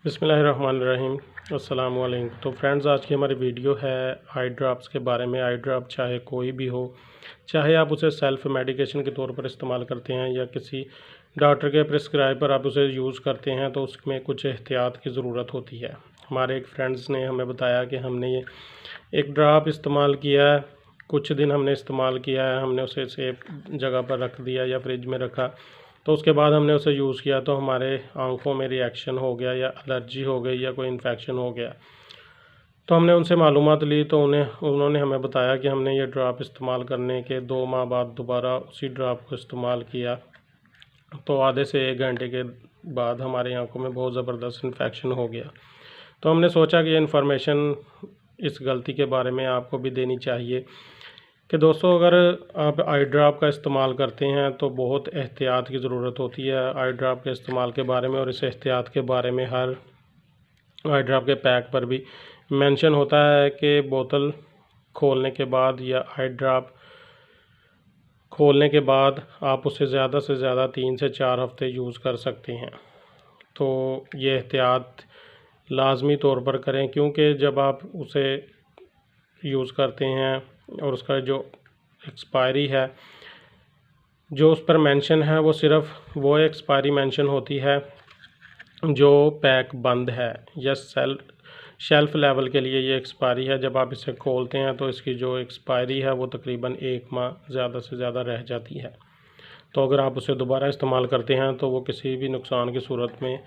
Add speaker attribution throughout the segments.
Speaker 1: बिस्मिल्लाहिर्रहमानिर्रहीम। अस्सलाम वालेकुम। तो फ्रेंड्स, आज की हमारी वीडियो है आई ड्रॉप्स के बारे में। आई ड्रॉप चाहे कोई भी हो, चाहे आप उसे सेल्फ मेडिकेशन के तौर पर इस्तेमाल करते हैं या किसी डॉक्टर के प्रिस्क्राइब पर आप उसे यूज़ करते हैं, तो उसमें कुछ एहतियात की ज़रूरत होती है। हमारे एक फ्रेंड्स ने हमें बताया कि हमने ये एक ड्रॉप इस्तेमाल किया है, कुछ दिन हमने इस्तेमाल किया है, हमने उसे सेफ जगह पर रख दिया या फ्रिज में रखा, तो उसके बाद हमने उसे यूज़ किया तो हमारे आँखों में रिएक्शन हो गया या एलर्जी हो गई या कोई इन्फेक्शन हो गया। तो हमने उनसे मालूमात ली तो उन्होंने हमें बताया कि हमने ये ड्रॉप इस्तेमाल करने के 2 माह बाद दोबारा उसी ड्रॉप को इस्तेमाल किया, तो आधे से 1 घंटे के बाद हमारी आँखों में बहुत ज़बरदस्त इन्फेक्शन हो गया। तो हमने सोचा कि ये इन्फॉर्मेशन इस गलती के बारे में आपको भी देनी चाहिए कि दोस्तों, अगर आप आई ड्रॉप का इस्तेमाल करते हैं तो बहुत एहतियात की ज़रूरत होती है आई ड्रॉप के इस्तेमाल के बारे में। और इस एहतियात के बारे में हर आई ड्रॉप के पैक पर भी मेंशन होता है कि बोतल खोलने के बाद या आई ड्रॉप खोलने के बाद आप उसे ज़्यादा से ज़्यादा 3 से 4 हफ़्ते यूज़ कर सकते हैं। तो ये एहतियात लाजमी तौर पर करें, क्योंकि जब आप उसे यूज़ करते हैं और उसका जो एक्सपायरी है, जो उस पर मेंशन है, वो सिर्फ़ वो एक्सपायरी मेंशन होती है जो पैक बंद है या शेल्फ़ लेवल के लिए ये एक्सपायरी है। जब आप इसे खोलते हैं तो इसकी जो एक्सपायरी है वो तकरीबन 1 माह ज़्यादा से ज़्यादा रह जाती है। तो अगर आप उसे दोबारा इस्तेमाल करते हैं तो वो किसी भी नुकसान की सूरत में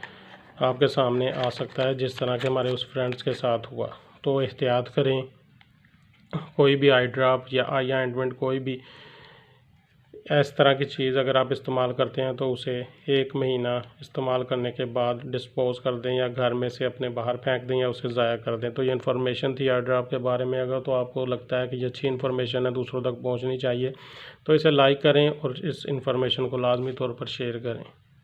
Speaker 1: आपके सामने आ सकता है, जिस तरह के हमारे उस फ्रेंड्स के साथ हुआ। तो एहतियात करें, कोई भी आई ड्रॉप या आई ऑइंटमेंट, कोई भी इस तरह की चीज़ अगर आप इस्तेमाल करते हैं तो उसे 1 महीना इस्तेमाल करने के बाद डिस्पोज़ कर दें या घर में से अपने बाहर फेंक दें या उसे ज़ाया कर दें। तो ये इन्फॉर्मेशन थी आई ड्रॉप के बारे में। अगर तो आपको लगता है कि ये अच्छी इन्फॉर्मेशन है, दूसरों तक पहुंचनी चाहिए, तो इसे लाइक करें और इस इन्फॉर्मेशन को लाजमी तौर पर शेयर करें।